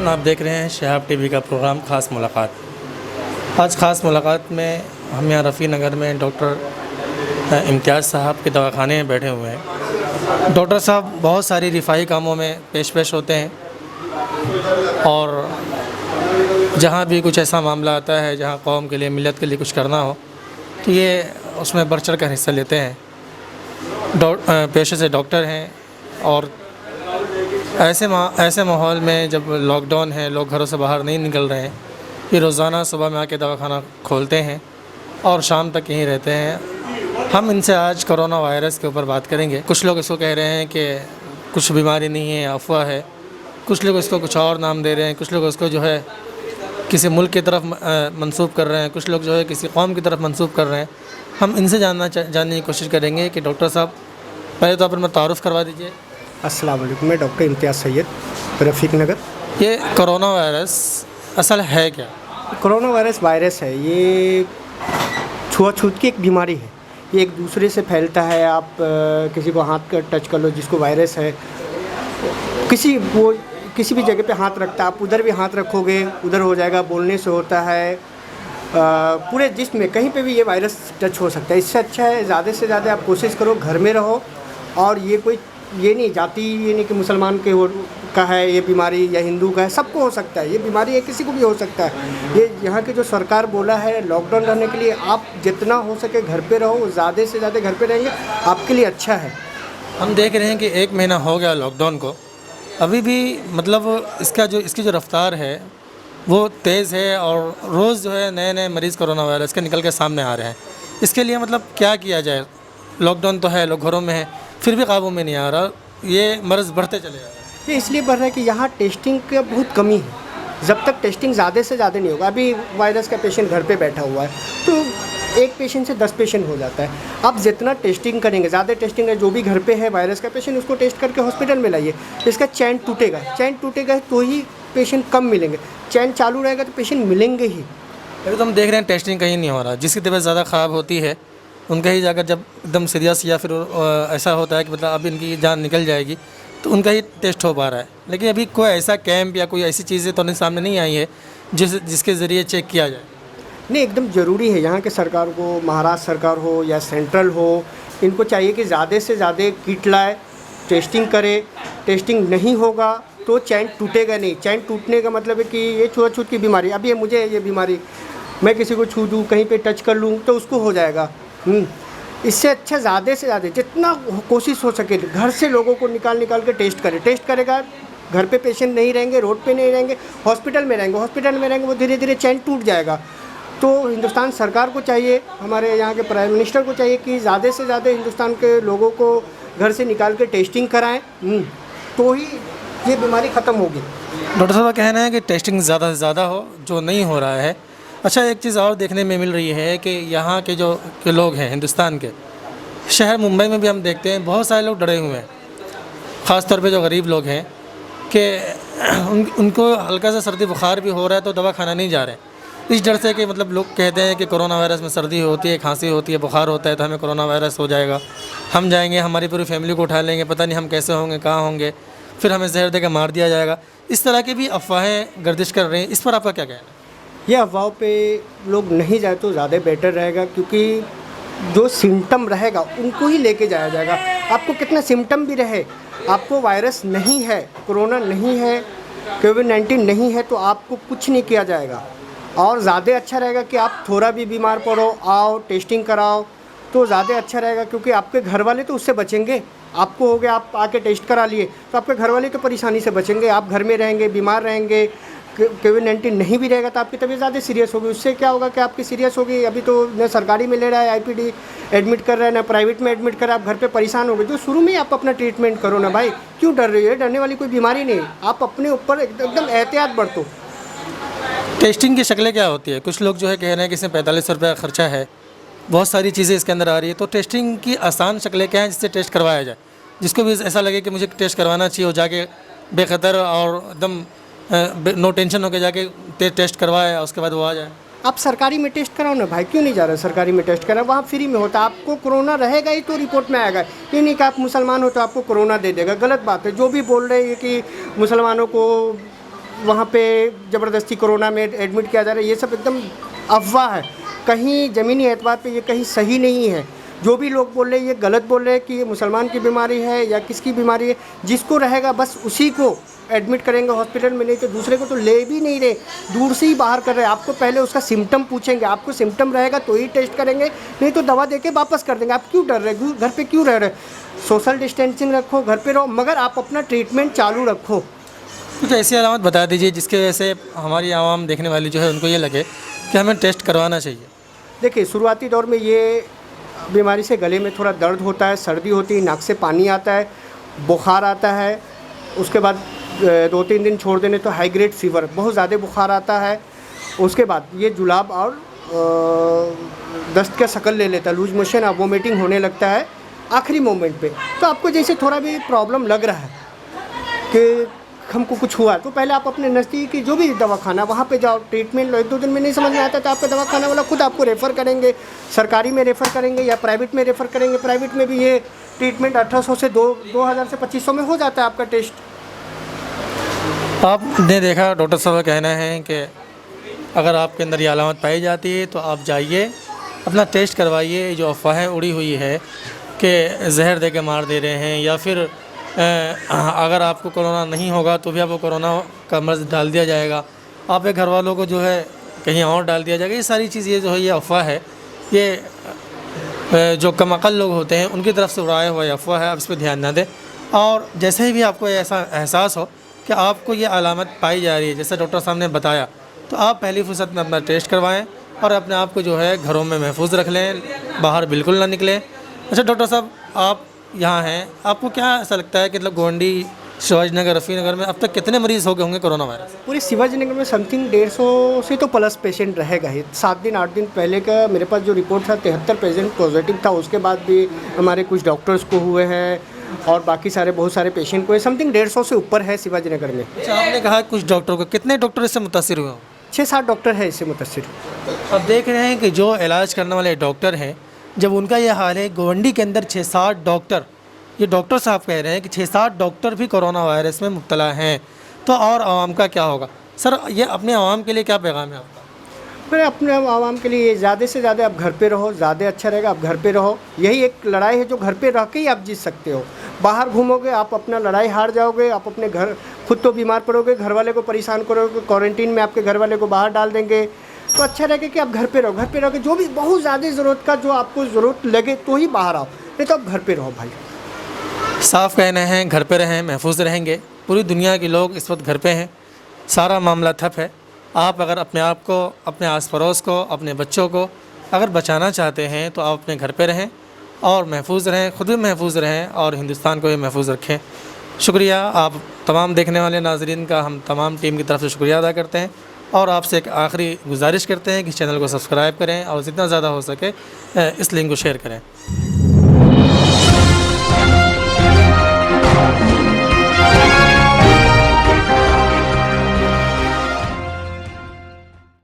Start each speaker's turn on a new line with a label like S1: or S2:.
S1: नाज़रीन, आप देख रहे हैं शहाब टीवी का प्रोग्राम ख़ास मुलाकात। आज ख़ास मुलाकात में हम यहाँ रफ़ी नगर में डॉक्टर इम्तियाज़ साहब के दवाखाने में बैठे हुए हैं। डॉक्टर साहब बहुत सारी रिफ़ाई कामों में पेश होते हैं और जहाँ भी कुछ ऐसा मामला आता है जहाँ कौम के लिए, मिल्लत के लिए कुछ करना हो तो ये उसमें बढ़ चढ़ कर हिस्सा लेते हैं। पेशे से डॉक्टर हैं और ऐसे माहौल में जब लॉकडाउन है, लोग घरों से बाहर नहीं निकल रहे हैं, ये रोज़ाना सुबह में आके दवाखाना खोलते हैं और शाम तक यहीं रहते हैं। हम इनसे आज कोरोना वायरस के ऊपर बात करेंगे। कुछ लोग इसको कह रहे हैं कि कुछ बीमारी नहीं है, अफवाह है। कुछ लोग इसको कुछ और नाम दे रहे हैं। कुछ लोग उसको जो है किसी मुल्क की तरफ मंसूब कर रहे हैं। कुछ लोग जो है किसी कौम की तरफ मंसूब कर रहे हैं। हम इनसे जानने की कोशिश करेंगे कि डॉक्टर साहब, पहले तो अपना तारुफ़ करवा दीजिए।
S2: अस्सलाम वालेकुम, मैं डॉक्टर इम्तियाज़ सैयद, रफ़ीक नगर।
S1: ये कोरोना वायरस असल है क्या?
S2: कोरोना वायरस है, ये छुआछूत की एक बीमारी है। ये एक दूसरे से फैलता है। आप किसी को हाथ कर टच कर लो जिसको वायरस है, किसी भी जगह पे हाथ रखता है, आप उधर भी हाथ रखोगे उधर हो जाएगा। बोलने से होता है, पूरे जिस्म में कहीं पे भी ये वायरस टच हो सकता है। इससे अच्छा है ज़्यादा से ज़्यादा आप कोशिश करो घर में रहो। और ये नहीं जाति, ये नहीं कि मुसलमान का है ये बीमारी या हिंदू का है, सबको हो सकता है। ये बीमारी है, किसी को भी हो सकता है। ये यहाँ की जो सरकार बोला है लॉकडाउन रहने के लिए, आप जितना हो सके घर पे रहो, ज़्यादा से ज़्यादा घर पे रहेंगे आपके लिए अच्छा है।
S1: हम देख रहे हैं कि 1 महीना हो गया लॉकडाउन को, अभी भी मतलब इसकी जो रफ़्तार है वो तेज़ है और रोज़ जो है नए मरीज़ कोरोना वायरस के निकल के सामने आ रहे हैं। इसके लिए मतलब क्या किया जाए? लॉकडाउन तो है, लोग घरों में हैं, फिर भी काबू में नहीं आ रहा, ये मर्ज़ बढ़ते चले जा रहा है।
S2: ये इसलिए बढ़ रहा है कि यहाँ टेस्टिंग की बहुत कमी है। जब तक टेस्टिंग ज़्यादा से ज़्यादा नहीं होगा, अभी वायरस का पेशेंट घर पे बैठा हुआ है तो एक पेशेंट से 10 पेशेंट हो जाता है। आप जितना टेस्टिंग करेंगे, ज़्यादा टेस्टिंग है, जो भी घर पे है वायरस का पेशेंट उसको टेस्ट करके हॉस्पिटल में लाइए। इसका चैन टूटेगा तो ही पेशेंट कम मिलेंगे। चैन चालू रहेगा तो पेशेंट मिलेंगे ही।
S1: अभी तो हम देख रहे हैं टेस्टिंग कहीं नहीं हो रहा। जिसकी तबीयत ज़्यादा ख़राब होती है उनका ही जाकर, जब एकदम सीरियस या फिर ऐसा होता है कि मतलब अब इनकी जान निकल जाएगी, तो उनका ही टेस्ट हो पा रहा है। लेकिन अभी कोई ऐसा कैंप या कोई ऐसी चीज़ें तो सामने नहीं आई है जिसके ज़रिए चेक किया जाए।
S2: नहीं, एकदम ज़रूरी है। यहाँ के सरकार को, महाराष्ट्र सरकार हो या सेंट्रल हो, इनको चाहिए कि ज़्यादा से ज़्यादा किट लाए, टेस्टिंग करे। टेस्टिंग नहीं होगा तो चैन टूटेगा नहीं। चैन टूटने का मतलब है कि ये छुआछूत की बीमारी, अब ये बीमारी मैं किसी को छू दूँ, कहीं पे टच कर लूँ तो उसको हो जाएगा। इससे अच्छा ज़्यादा से ज़्यादा जितना कोशिश हो सके घर से लोगों को निकाल के टेस्ट करेगा। घर पे पेशेंट नहीं रहेंगे, रोड पे नहीं रहेंगे, हॉस्पिटल में रहेंगे, वो धीरे धीरे चैन टूट जाएगा। तो हिंदुस्तान सरकार को चाहिए, हमारे यहाँ के प्राइम मिनिस्टर को चाहिए कि ज़्यादा से ज़्यादा हिंदुस्तान के लोगों को घर से निकाल के टेस्टिंग कराएं, तो ही ये बीमारी ख़त्म होगी।
S1: डॉक्टर साहब का कहना है कि टेस्टिंग ज़्यादा से ज़्यादा हो, जो नहीं हो रहा है। अच्छा, एक चीज़ और देखने में मिल रही है कि यहाँ के जो लोग हैं हिंदुस्तान के, शहर मुंबई में भी हम देखते हैं बहुत सारे लोग डरे हुए हैं। ख़ास तौर पे जो गरीब लोग हैं कि उनको हल्का सा सर्दी बुखार भी हो रहा है तो दवा खाना नहीं जा रहे हैं, इस डर से कि मतलब लोग कहते हैं कि कोरोना वायरस में सर्दी होती है, खांसी होती है, बुखार होता है तो हमें कोरोना वायरस हो जाएगा। हम जाएंगे, हमारी पूरी फैमिली को उठा लेंगे, पता नहीं हम कैसे होंगे, कहाँ होंगे, फिर हमें जहर देकर मार दिया जाएगा। इस तरह की भी अफवाहें गर्दिश कर रही हैं। इस पर आपका क्या कहना है?
S2: ये अफवाहों पे लोग नहीं जाए तो ज़्यादा बेटर रहेगा, क्योंकि जो सिम्टम रहेगा उनको ही लेके जाया जाएगा। आपको कितना सिम्टम भी रहे, आपको वायरस नहीं है, कोरोना नहीं है, कोविड-19 नहीं है, तो आपको कुछ नहीं किया जाएगा। और ज़्यादा अच्छा रहेगा कि आप थोड़ा भी बीमार पड़ो, आओ टेस्टिंग कराओ तो ज़्यादा अच्छा रहेगा, क्योंकि आपके घर वाले तो उससे बचेंगे। आपको हो गया, आप आके टेस्ट करा लिए तो आपके घर वाले तो परेशानी से बचेंगे। आप घर में रहेंगे, बीमार रहेंगे, कोविड-19 नहीं भी रहेगा तो आपकी तबीयत ज़्यादा सीरियस होगी। उससे क्या होगा कि आपकी सीरियस होगी। अभी तो न सरकारी में ले रहा है, आईपीडी एडमिट कर रहा है, ना प्राइवेट में एडमिट कर रहा है, आप घर पे परेशान हो गए। तो शुरू में ही आप अपना ट्रीटमेंट करो ना भाई, क्यों डर रही है? डरने वाली कोई बीमारी नहीं। आप अपने ऊपर एकदम एहतियात बरतो।
S1: टेस्टिंग की शक्लें क्या होती है? कुछ लोग जो है कह रहे हैं कि इसमें 45 रुपये खर्चा है, बहुत सारी चीज़ें इसके अंदर आ रही है। तो टेस्टिंग की आसान शक्लें क्या हैं जिससे टेस्ट करवाया जाए, जिसको भी ऐसा लगे कि मुझे टेस्ट करवाना चाहिए, वो जाके बेखतर और एकदम नो टेंशन होकर जाके टेस्ट करवाए, उसके बाद वो आ जाए।
S2: आप सरकारी में टेस्ट कराओ ना भाई, क्यों नहीं जा रहे सरकारी में टेस्ट कराओ? वहाँ फ्री में होता है। आपको कोरोना रहेगा ही तो रिपोर्ट में आएगा। ये नहीं कि आप मुसलमान हो तो आपको कोरोना दे देगा, गलत बात है। जो भी बोल रहे हैं कि मुसलमानों को वहाँ पे ज़बरदस्ती कोरोना में एडमिट किया जा रहा है, ये सब एकदम अफवाह है। कहीं ज़मीनी एतबार पे ये कहीं सही नहीं है। जो भी लोग बोल रहे हैं ये गलत बोल रहे हैं कि ये मुसलमान की बीमारी है या किसकी बीमारी है। जिसको रहेगा बस उसी को एडमिट करेंगे हॉस्पिटल में, नहीं तो दूसरे को तो ले भी नहीं रहे, दूर से ही बाहर कर रहे हैं। आपको पहले उसका सिम्टम पूछेंगे, आपको सिम्टम रहेगा तो ही टेस्ट करेंगे, नहीं तो दवा देके वापस कर देंगे। आप क्यों डर रहे हैं? घर पे क्यों रह रहे? सोशल डिस्टेंसिंग रखो, घर पे रहो, मगर आप अपना ट्रीटमेंट चालू रखो।
S1: कुछ ऐसी अलामत बता दीजिए जिसकी वजह से हमारी आवाम देखने वाली जो है उनको ये लगे कि हमें टेस्ट करवाना चाहिए।
S2: देखिए, शुरुआती दौर में ये बीमारी से गले में थोड़ा दर्द होता है, सर्दी होती है, नाक से पानी आता है, बुखार आता है। उसके बाद 2-3 दिन छोड़ देने तो हाई ग्रेड फीवर, बहुत ज़्यादा बुखार आता है। उसके बाद ये जुलाब और दस्त का शक्ल ले लेता है, लूज मोशन और वोमिटिंग होने लगता है आखिरी मोमेंट पे। तो आपको जैसे थोड़ा भी प्रॉब्लम लग रहा है कि हमको कुछ हुआ, तो पहले आप अपने नज़दीकी जो भी दवाखाना वहाँ पे जाओ, ट्रीटमेंट लो। 1-2 दिन में नहीं समझ में आता तो आपका दवाखाना वाला खुद आपको रेफ़र करेंगे, सरकारी में रेफ़र करेंगे या प्राइवेट में रेफ़र करेंगे। प्राइवेट में भी ये ट्रीटमेंट 1800 से 2000 से 2500 में हो जाता है आपका टेस्ट।
S1: आपने देखा डॉक्टर साहब का कहना है कि अगर आपके अंदर ये अलामत पाई जाती है तो आप जाइए, अपना टेस्ट करवाइए। जो अफवाहें उड़ी हुई है कि जहर दे के मार दे रहे हैं या फिर अगर आपको कोरोना नहीं होगा तो भी आपको कोरोना का मर्ज़ डाल दिया जाएगा, आपके घर वालों को जो है कहीं और डाल दिया जाएगा, ये सारी चीज़ ये जो है ये अफवाह है। ये जो कमअक़ल लोग होते हैं उनकी तरफ से उड़ाया हुआ अफवाह है। आप इस पर ध्यान ना दें। और जैसे ही भी आपको ऐसा एहसास हो कि आपको ये अलामत पाई जा रही है, जैसे डॉक्टर साहब ने बताया, तो आप पहली फुर्सत में अपना टेस्ट करवाएं और अपने आप को जो है घरों में महफूज रख लें, बाहर बिल्कुल ना निकलें। अच्छा डॉक्टर साहब, आप यहाँ हैं, आपको क्या ऐसा लगता है कि मतलब गोंडी, शिवाजी नगर, रफ़ी नगर में अब तक कितने मरीज़ हो गए होंगे कोरोना वायरस?
S2: पूरे शिवाजी नगर में समथिंग 150 से तो प्लस पेशेंट रहेगा ही। 7 दिन 8 दिन पहले का मेरे पास जो रिपोर्ट था 73 पेशेंट पॉजिटिव था। उसके बाद भी हमारे कुछ डॉक्टर्स को हुए हैं और बाकी सारे बहुत सारे पेशेंट को है। समथिंग 150 से ऊपर है शिवाजी नगर में।
S1: अच्छा, आपने कहा कुछ डॉक्टरों को, कितने डॉक्टर इससे मुतासिर हुए हों?
S2: 6-7 डॉक्टर है इससे मुतासिर।
S1: अब देख रहे हैं कि जो इलाज करने वाले डॉक्टर हैं, जब उनका ये हाल है, गोवंडी के अंदर 6-7 डॉक्टर, ये डॉक्टर साहब कह रहे हैं कि 6-7 डॉक्टर भी कोरोना वायरस में मुब्तला हैं, तो और आवाम का क्या होगा? सर, ये अपने आवाम के लिए क्या पैगाम है आपका?
S2: मेरे अपने आवाम के लिए ज़्यादा से ज़्यादा आप घर पे रहो, ज़्यादा अच्छा रहेगा। आप घर पे रहो, यही एक लड़ाई है जो घर पे रह के ही आप जीत सकते हो। बाहर घूमोगे आप अपना लड़ाई हार जाओगे, आप अपने घर खुद तो बीमार पड़ोगे, घर वाले को परेशान करोगे, क्वारंटीन में आपके घर वाले को बाहर डाल देंगे। तो अच्छा रहेगा कि आप घर पे रहो। घर पे रहो कि जो भी बहुत ज़्यादा ज़रूरत का जो आपको ज़रूरत लगे तो ही बाहर आओ, नहीं तो आप घर पे रहो भाई।
S1: साफ कहना है, घर पे रहें, महफूज रहेंगे। पूरी दुनिया के लोग इस वक्त घर पे हैं, सारा मामला ठप है। आप अगर अपने आप को, अपने आस पड़ोस को, अपने बच्चों को अगर बचाना चाहते हैं तो आप अपने घर पे रहें और महफूज रहें, ख़ुद भी महफूज रहें और हिंदुस्तान को भी महफूज रखें। शुक्रिया आप तमाम देखने वाले नाज़रीन का, हम तमाम टीम की तरफ से शुक्रिया अदा करते हैं और आपसे एक आखिरी गुजारिश करते हैं कि इस चैनल को सब्सक्राइब करें और जितना ज़्यादा हो सके इस लिंक को शेयर करें।